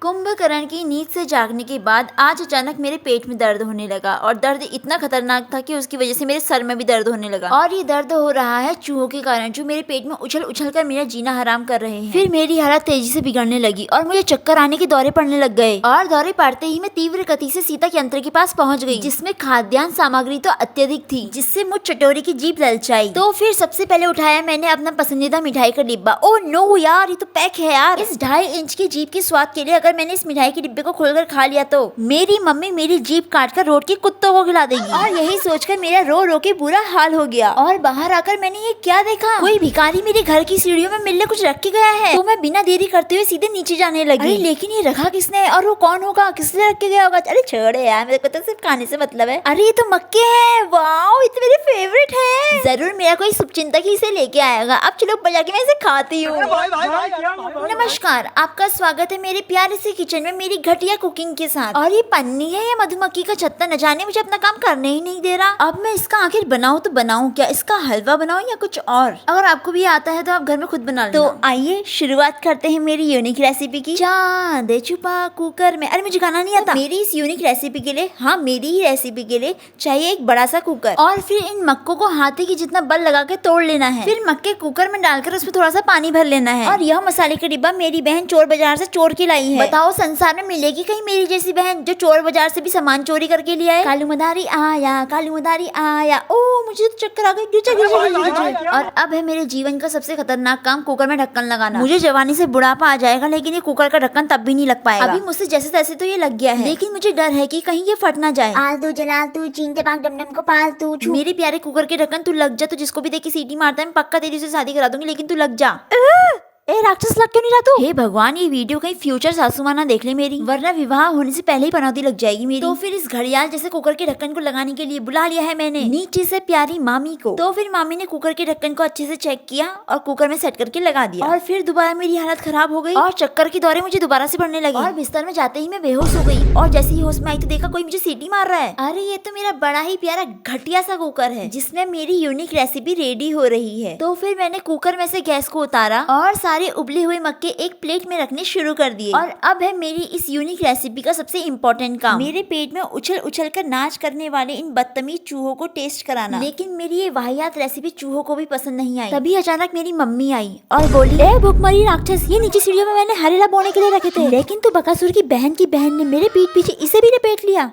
कुंभकर्ण की नींद से जागने के बाद आज अचानक मेरे पेट में दर्द होने लगा और दर्द इतना खतरनाक था कि उसकी वजह से मेरे सर में भी दर्द होने लगा। और ये दर्द हो रहा है चूहों के कारण, जो मेरे पेट में उछल उछल कर मेरा जीना हराम कर रहे हैं। फिर मेरी हालत तेजी से बिगड़ने लगी और मुझे चक्कर आने के दौरे पड़ने लग गए और दौरे पड़ते ही मैं तीव्र गति से सीता यंत्र के पास पहुंच गई, जिसमें खाद्यान्न सामग्री तो अत्यधिक थी, जिससे मुझ चटोरी की जीभ ललचाई। तो फिर सबसे पहले उठाया मैंने अपना पसंदीदा मिठाई का डिब्बा। ओ नो यार, ये तो पैक है यार। इस 2.5 इंच की जीभ के स्वाद के लिए अगर मैंने इस मिठाई के डिब्बे को खोलकर खा लिया तो मेरी मम्मी मेरी जीभ काटकर रोड के कुत्तों को खिला देगी। और यही सोचकर मेरा रो रो के बुरा हाल हो गया। और बाहर आकर मैंने ये क्या देखा, कोई भिखारी मेरे घर की सीढ़ियों में मिलने कुछ रख के गया है। तो मैं बिना देरी करते हुए सीधे नीचे जाने लगी। अरे लेकिन ये रखा किसने और वो कौन होगा, किसने रख के गया होगा। अरे छोड़े यार, मेरे को तो सिर्फ खाने से मतलब है। अरे ये तो मक्के हैं, वाओ, ये तो मेरे फेवरेट है। जरूर मेरा कोई शुभचिंतक ही इसे लेके आएगा। अब चलो ऊपर जाके मैं इसे खाती हूँ। नमस्कार, आपका स्वागत है मेरे प्यारे से किचन में मेरी घटिया कुकिंग के साथ। और ये पन्नी है या मधुमक्खी का छत्ता, न जाने मुझे अपना काम करने ही नहीं दे रहा। अब मैं इसका आखिर बनाऊं तो बनाऊं क्या, इसका हलवा बनाऊं या कुछ और। अगर आपको भी आता है तो आप घर में खुद बना लेना। तो आइए शुरुआत करते हैं मेरी यूनिक रेसिपी की। चांद छुपा कुकर में। अरे मुझे गाना नहीं आता। मेरी इस यूनिक रेसिपी के लिए, हाँ मेरी ही रेसिपी के लिए चाहिए एक बड़ा सा कुकर और फिर इन मक्कों को हाथी की जितना बल लगा के तोड़ लेना है। फिर मक्के कुकर में डालकर उसमें थोड़ा सा पानी भर लेना है। और यह मसाले का डिब्बा मेरी बहन चोर बाजार से चोर के लाई है। बताओ संसार में मिलेगी कहीं मेरी जैसी बहन जो चोर बाजार से भी सामान चोरी करके लिया है। कालू मदारी आया, कालू मदारी आया। ओ मुझे तो चक्कर आ गई। और अब है मेरे जीवन का सबसे खतरनाक काम, कुकर में ढक्कन लगाना। मुझे जवानी से बुढ़ापा आ जाएगा लेकिन ये कुकर का ढक्कन तब भी नहीं लग पाएगा। अभी मुझसे जैसे तैसे तो ये लग गया है, लेकिन मुझे डर है कि कहीं ये फट ना जाए। आलतू जलालतू चीनते पाक डमडम को पालतू। मेरे प्यारे कुकर के ढक्कन तू लग जा, तो जिसको भी देखी सीटी मारता है मैं पक्का तेरी से शादी करा दूंगी, लेकिन तू लग जा। ए राक्षस, लग क्यों नहीं रहा तू? हे भगवान, ये वीडियो कहीं फ्यूचर सासू माँ ना देख ले मेरी, वरना विवाह होने से पहले ही पनौती लग जाएगी मेरी। तो फिर इस घड़ियाल जैसे कुकर के ढक्कन को लगाने के लिए बुला लिया है मैंने नीचे से प्यारी मामी को। तो फिर मामी ने कुकर के ढक्कन को अच्छे से चेक किया और कुकर में सेट करके लगा दिया। और फिर दोबारा मेरी हालत खराब हो गई और चक्कर के दौरे मुझे दोबारा से पड़ने लगे और बिस्तर में जाते ही मैं बेहोश हो गई। और जैसे ही होश में आई तो देखा कोई मुझे सीटी मार रहा है। अरे ये तो मेरा बड़ा ही प्यारा घटिया सा कुकर है जिसमें मेरी यूनिक रेसिपी रेडी हो रही है। तो फिर मैंने कुकर में से गैस को उतारा और सारे उबले हुए मक्के एक प्लेट में रखने शुरू कर दिए। और अब है मेरी इस यूनिक रेसिपी का सबसे इम्पोर्टेंट काम, मेरे पेट में उछल उछल कर नाच करने वाले इन बदतमीज चूहों को टेस्ट कराना। लेकिन मेरी ये वाहियात रेसिपी चूहों को भी पसंद नहीं आई। तभी अचानक मेरी मम्मी आई और बोली, ए भूखमरी राक्षस, ये नीचे सीढ़ियों में मैंने हरेला बोने के लिए रखे थे, लेकिन तू बकासुर की बहन ने मेरे पीठ पीछे इसे भी लपेट लिया।